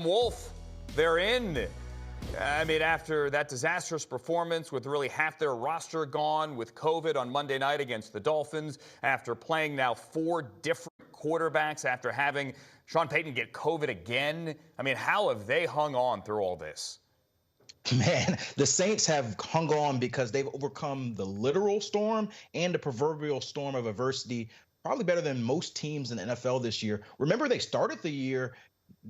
Wolf, they're in. I mean, after that disastrous performance with really half their roster gone with COVID on Monday night against the Dolphins, after playing now 4 different quarterbacks, after having Sean Payton get COVID again, I mean, how have they hung on through all this? Man, the Saints have hung on because they've overcome the literal storm and the proverbial storm of adversity, probably better than most teams in the NFL this year. Remember, they started the year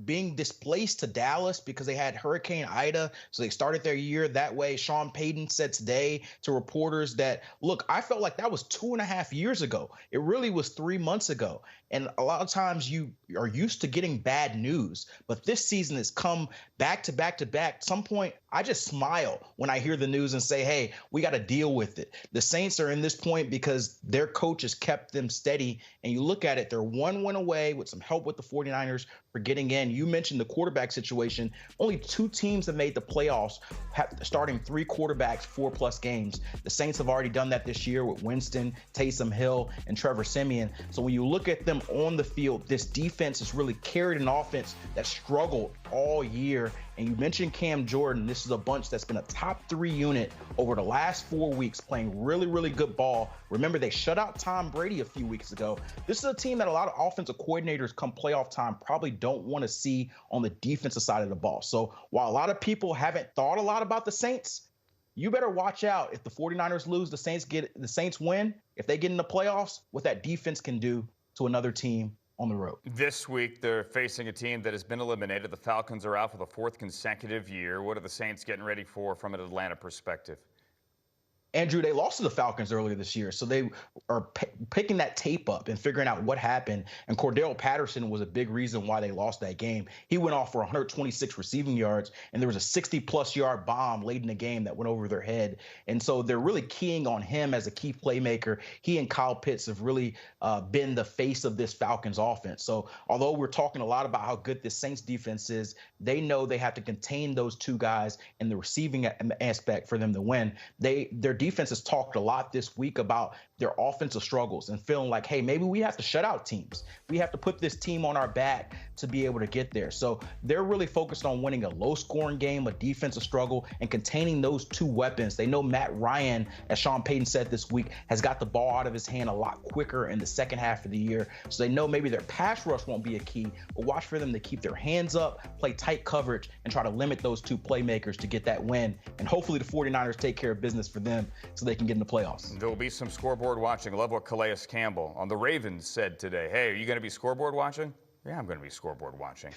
being displaced to Dallas because they had Hurricane Ida. So they started their year that way. Sean Payton said today to reporters that, look, I felt like that was 2.5 years ago. It really was 3 months ago. And a lot of times you are used to getting bad news, but this season has come back to back to back. At some point, I just smile when I hear the news and say, hey, we got to deal with it. The Saints are in this point because their coach has kept them steady. And you look at it, they're 1 win away with some help with the 49ers for getting in. You mentioned the quarterback situation. Only 2 teams have made the playoffs, starting 3 quarterbacks, 4+ games. The Saints have already done that this year with Winston, Taysom Hill, and Trevor Siemian. So when you look at them on the field, this defense has really carried an offense that struggled all year. And you mentioned Cam Jordan. This is a bunch that's been a top 3 unit over the last 4 weeks, playing really, really good ball. Remember, they shut out Tom Brady a few weeks ago. This is a team that a lot of offensive coordinators come playoff time probably don't want to see on the defensive side of the ball. So while a lot of people haven't thought a lot about the Saints, you better watch out. If the 49ers lose, the Saints win. If they get in the playoffs, what that defense can do to another team on the road. This week, they're facing a team that has been eliminated. The Falcons are out for the 4th consecutive year. What are the Saints getting ready for from an Atlanta perspective? Andrew, they lost to the Falcons earlier this year, so they are picking that tape up and figuring out what happened. And Cordell Patterson was a big reason why they lost that game. He went off for 126 receiving yards, and there was a 60+ yard bomb late in the game that went over their head. And so they're really keying on him as a key playmaker. He and Kyle Pitts have really been the face of this Falcons offense. So although we're talking a lot about how good this Saints defense is, they know they have to contain those 2 guys in the receiving aspect for them to win. Their defense has talked a lot this week about their offensive struggles and feeling like, hey, maybe we have to shut out teams. We have to put this team on our back to be able to get there. So they're really focused on winning a low-scoring game, a defensive struggle, and containing those 2 weapons. They know Matt Ryan, as Sean Payton said this week, has got the ball out of his hand a lot quicker in the second half of the year. So they know maybe their pass rush won't be a key, but watch for them to keep their hands up, play tight coverage, and try to limit those 2 playmakers to get that win. And hopefully the 49ers take care of business for them so they can get in the playoffs. There will be some scoreboard watching. I love what Calais Campbell on the Ravens said today. Hey, are you going to be scoreboard watching? Yeah, I'm going to be scoreboard watching.